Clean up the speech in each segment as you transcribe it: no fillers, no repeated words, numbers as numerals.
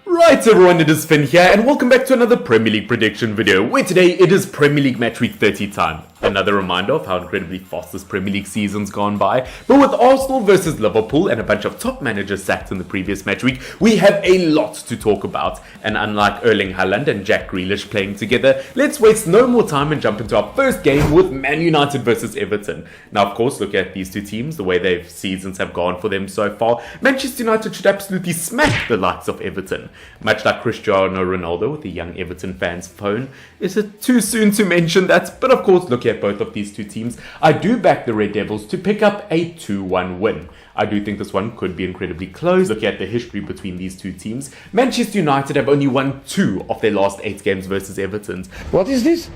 Right everyone, it is Finn here and welcome back to another Premier League prediction video where today it is Premier League match week 30 time. Another reminder of how incredibly fast this Premier League season's gone by. But with Arsenal versus Liverpool and a bunch of top managers sacked in the previous match week, we have a lot to talk about. And unlike Erling Haaland and Jack Grealish playing together, let's waste no more time and jump into our first game with Man United versus Everton. Now of course, look at these two teams, the way their seasons have gone for them so far. Manchester United should absolutely smack the likes of Everton. Much like Cristiano Ronaldo with the young Everton fans' phone. Is it too soon to mention that? But of course, looking at both of these two teams, I do back the Red Devils to pick up a 2-1 win. I do think this one could be incredibly close. Looking at the history between these two teams, Manchester United have only won 2 of their last 8 games versus Everton. What is this?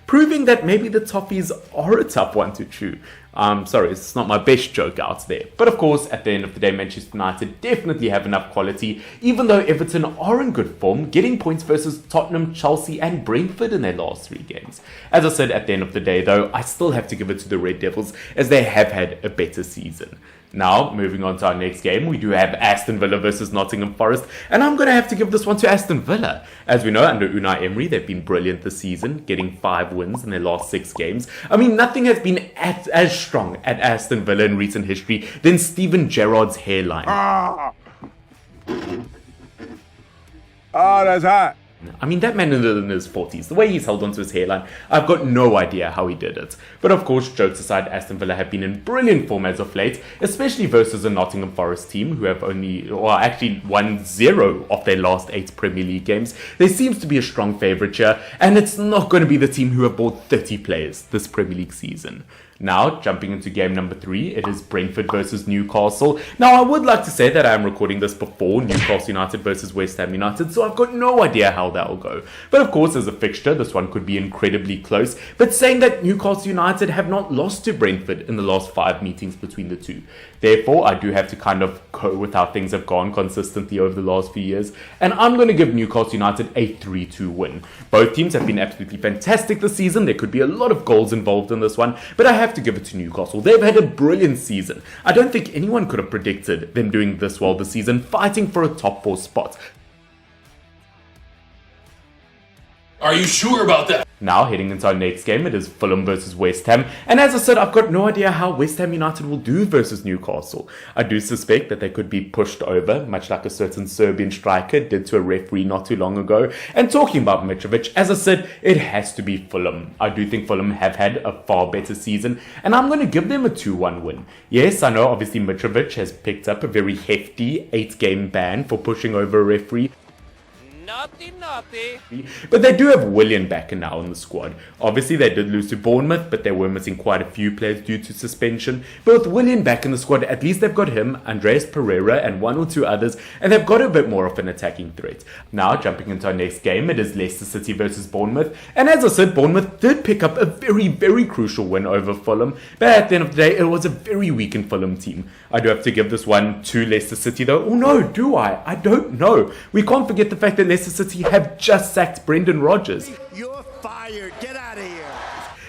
Proving that maybe the Toffees are a tough one to chew. Sorry, it's not my best joke out there. But of course, at the end of the day, Manchester United definitely have enough quality, even though Everton are in good form, getting points versus Tottenham, Chelsea and Brentford in their last 3 games. As I said, at the end of the day though, I still have to give it to the Red Devils as they have had a better season. Now, moving on to our next game, we do have Aston Villa versus Nottingham Forest, and I'm going to have to give this one to Aston Villa. As we know, under Unai Emery, they've been brilliant this season, getting 5 wins in their last 6 games. I mean, nothing has been as strong at Aston Villa in recent history than Steven Gerrard's hairline. That's hot. I mean, that man in his 40s, the way he's held onto his hairline, I've got no idea how he did it. But of course, jokes aside, Aston Villa have been in brilliant form as of late, especially versus a Nottingham Forest team who have actually won 0 of their last 8 Premier League games. There seems to be a strong favourite here, and it's not going to be the team who have bought 30 players this Premier League season. Now, jumping into game number 3, it is Brentford versus Newcastle. Now, I would like to say that I am recording this before Newcastle United versus West Ham United, so I've got no idea how that will go. But of course, as a fixture, this one could be incredibly close. But saying that Newcastle United have not lost to Brentford in the last 5 meetings between the two. Therefore, I do have to kind of go with how things have gone consistently over the last few years. And I'm going to give Newcastle United a 3-2 win. Both teams have been absolutely fantastic this season. There could be a lot of goals involved in this one, but I have to give it to Newcastle. They've had a brilliant season. I don't think anyone could have predicted them doing this well this season, fighting for a top 4 spot. Are you sure about that? Now, heading into our next game, it is Fulham versus West Ham. And as I said, I've got no idea how West Ham United will do versus Newcastle. I do suspect that they could be pushed over, much like a certain Serbian striker did to a referee not too long ago. And talking about Mitrovic, as I said, it has to be Fulham. I do think Fulham have had a far better season, and I'm going to give them a 2-1 win. Yes, I know obviously Mitrovic has picked up a very hefty 8-game ban for pushing over a referee. Naughty. But they do have Willian back now in the squad. Obviously they did lose to Bournemouth, but they were missing quite a few players due to suspension. But with Willian back in the squad, at least they've got him, Andreas Pereira and 1 or 2 others, and they've got a bit more of an attacking threat. Now jumping into our next game, it is Leicester City versus Bournemouth. And as I said, Bournemouth did pick up a very, very crucial win over Fulham, but at the end of the day, it was a very weakened Fulham team. I do have to give this one to Leicester City though. Oh no, do I? I don't know. We can't forget the fact that Leicester City have just sacked Brendan Rodgers. You're fired. Get out of here.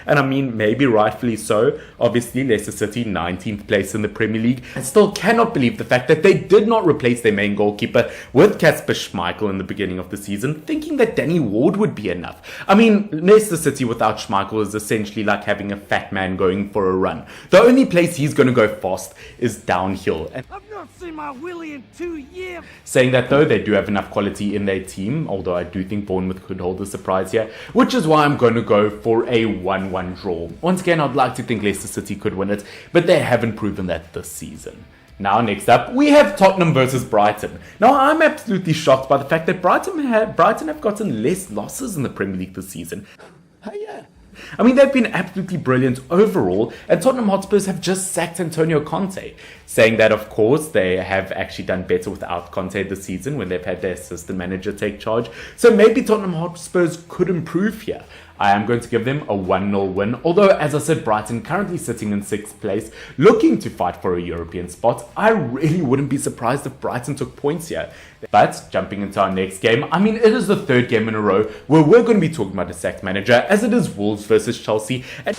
And I mean, maybe rightfully so. Obviously, Leicester City 19th place in the Premier League. I still cannot believe the fact that they did not replace their main goalkeeper with Kasper Schmeichel in the beginning of the season, thinking that Danny Ward would be enough. I mean, Leicester City without Schmeichel is essentially like having a fat man going for a run. The only place he's going to go fast is downhill. And I've not seen my Willie in 2 years. saying that though, they do have enough quality in their team, although I do think Bournemouth could hold a surprise here, which is why I'm going to go for a 1-1 draw. Once again, I'd like to think Leicester City could win it, but they haven't proven that this season. Now, next up, we have Tottenham versus Brighton. Now, I'm absolutely shocked by the fact that Brighton have gotten less losses in the Premier League this season. Yeah. I mean, they've been absolutely brilliant overall, and Tottenham Hotspurs have just sacked Antonio Conte, saying that, of course, they have actually done better without Conte this season when they've had their assistant manager take charge. So maybe Tottenham Hotspurs could improve here. I am going to give them a 1-0 win, although, as I said, Brighton currently sitting in 6th place, looking to fight for a European spot. I really wouldn't be surprised if Brighton took points here. But, jumping into our next game, I mean, it is the 3rd game in a row where we're going to be talking about a sacked manager, as it is Wolves versus Chelsea. And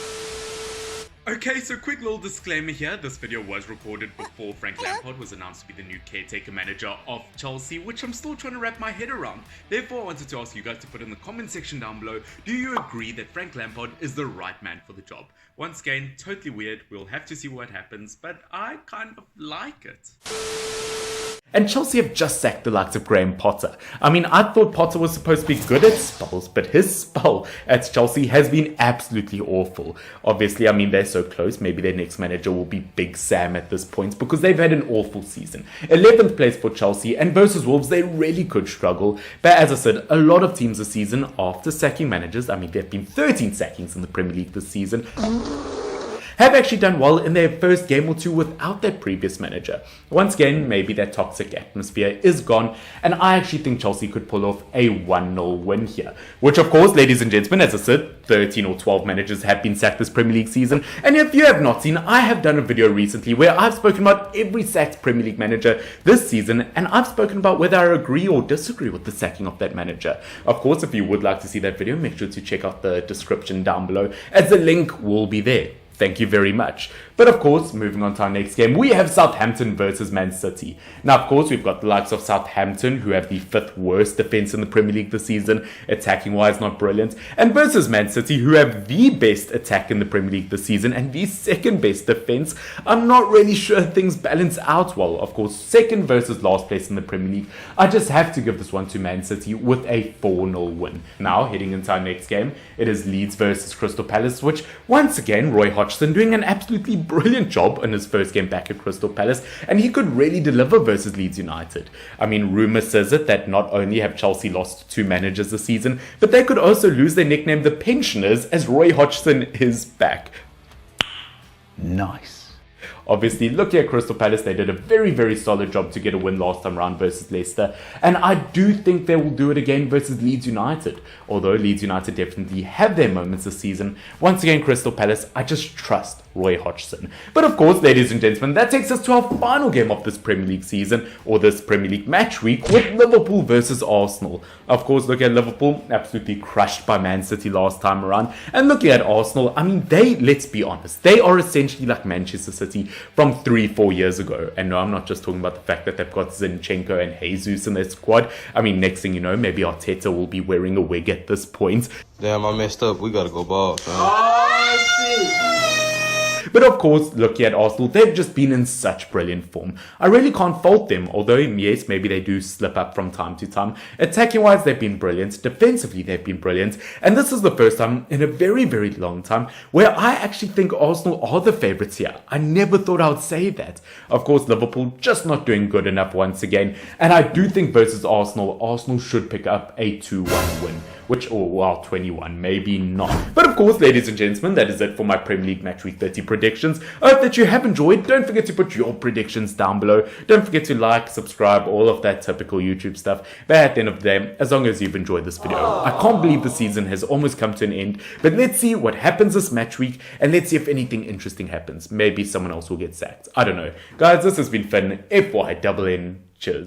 Okay, so quick little disclaimer here. This video was recorded before Frank Lampard was announced to be the new caretaker manager of Chelsea, which I'm still trying to wrap my head around. Therefore, I wanted to ask you guys to put in the comment section down below, do you agree that Frank Lampard is the right man for the job? Once again, totally weird. We'll have to see what happens, but I kind of like it. And Chelsea have just sacked the likes of Graham Potter. I mean, I thought Potter was supposed to be good at spells, but his spell at Chelsea has been absolutely awful. Obviously, I mean, they're so close. Maybe their next manager will be Big Sam at this point because they've had an awful season. 11th place for Chelsea, and versus Wolves, they really could struggle. But as I said, a lot of teams this season, after sacking managers, I mean, there have been 13 sackings in the Premier League this season, have actually done well in their first game or two without their previous manager. Once again, maybe that toxic atmosphere is gone, and I actually think Chelsea could pull off a 1-0 win here. Which, of course, ladies and gentlemen, as I said, 13 or 12 managers have been sacked this Premier League season, and if you have not seen, I have done a video recently where I've spoken about every sacked Premier League manager this season, and I've spoken about whether I agree or disagree with the sacking of that manager. Of course, if you would like to see that video, make sure to check out the description down below, as the link will be there. Thank you very much. But of course, moving on to our next game, we have Southampton versus Man City. Now, of course, we've got the likes of Southampton, who have the 5th worst defense in the Premier League this season, attacking-wise not brilliant, and versus Man City, who have the best attack in the Premier League this season and the 2nd best defense. I'm not really sure things balance out well. Of course, 2nd versus last place in the Premier League. I just have to give this one to Man City with a 4-0 win. Now, heading into our next game, it is Leeds versus Crystal Palace, which, once again, Roy Hodgson doing an absolutely brilliant job in his first game back at Crystal Palace, and he could really deliver versus Leeds United. I mean, rumour says it that not only have Chelsea lost 2 managers this season, but they could also lose their nickname the Pensioners, as Roy Hodgson is back. Nice. Obviously, looking at Crystal Palace, they did a very, very solid job to get a win last time around versus Leicester. And I do think they will do it again versus Leeds United. Although Leeds United definitely have their moments this season, once again, Crystal Palace, I just trust Roy Hodgson. But of course, ladies and gentlemen, that takes us to our final game of this Premier League season, or this Premier League match week, with Liverpool versus Arsenal. Of course, look at Liverpool, absolutely crushed by Man City last time around. And looking at Arsenal, I mean, let's be honest, they are essentially like Manchester City from 3-4 years ago. And no, I'm not just talking about the fact that they've got Zinchenko and Jesus in their squad. I mean, next thing you know, maybe Arteta will be wearing a wig at this point. Damn, I messed up. We gotta go ball, fam. But of course, looking at Arsenal, they've just been in such brilliant form. I really can't fault them, although yes, maybe they do slip up from time to time. Attacking-wise, they've been brilliant. Defensively, they've been brilliant. And this is the first time in a very, very long time where I actually think Arsenal are the favourites here. I never thought I would say that. Of course, Liverpool just not doing good enough once again. And I do think versus Arsenal should pick up a 2-1 win. Which, oh wow, 21, maybe not. But of course, ladies and gentlemen, that is it for my Premier League Match Week 30 predictions. I hope that you have enjoyed. Don't forget to put your predictions down below. Don't forget to like, subscribe, all of that typical YouTube stuff. But at the end of the day, as long as you've enjoyed this video, I can't believe the season has almost come to an end. But let's see what happens this match week, and let's see if anything interesting happens. Maybe someone else will get sacked. I don't know. Guys, this has been fun. FYNN. Cheers.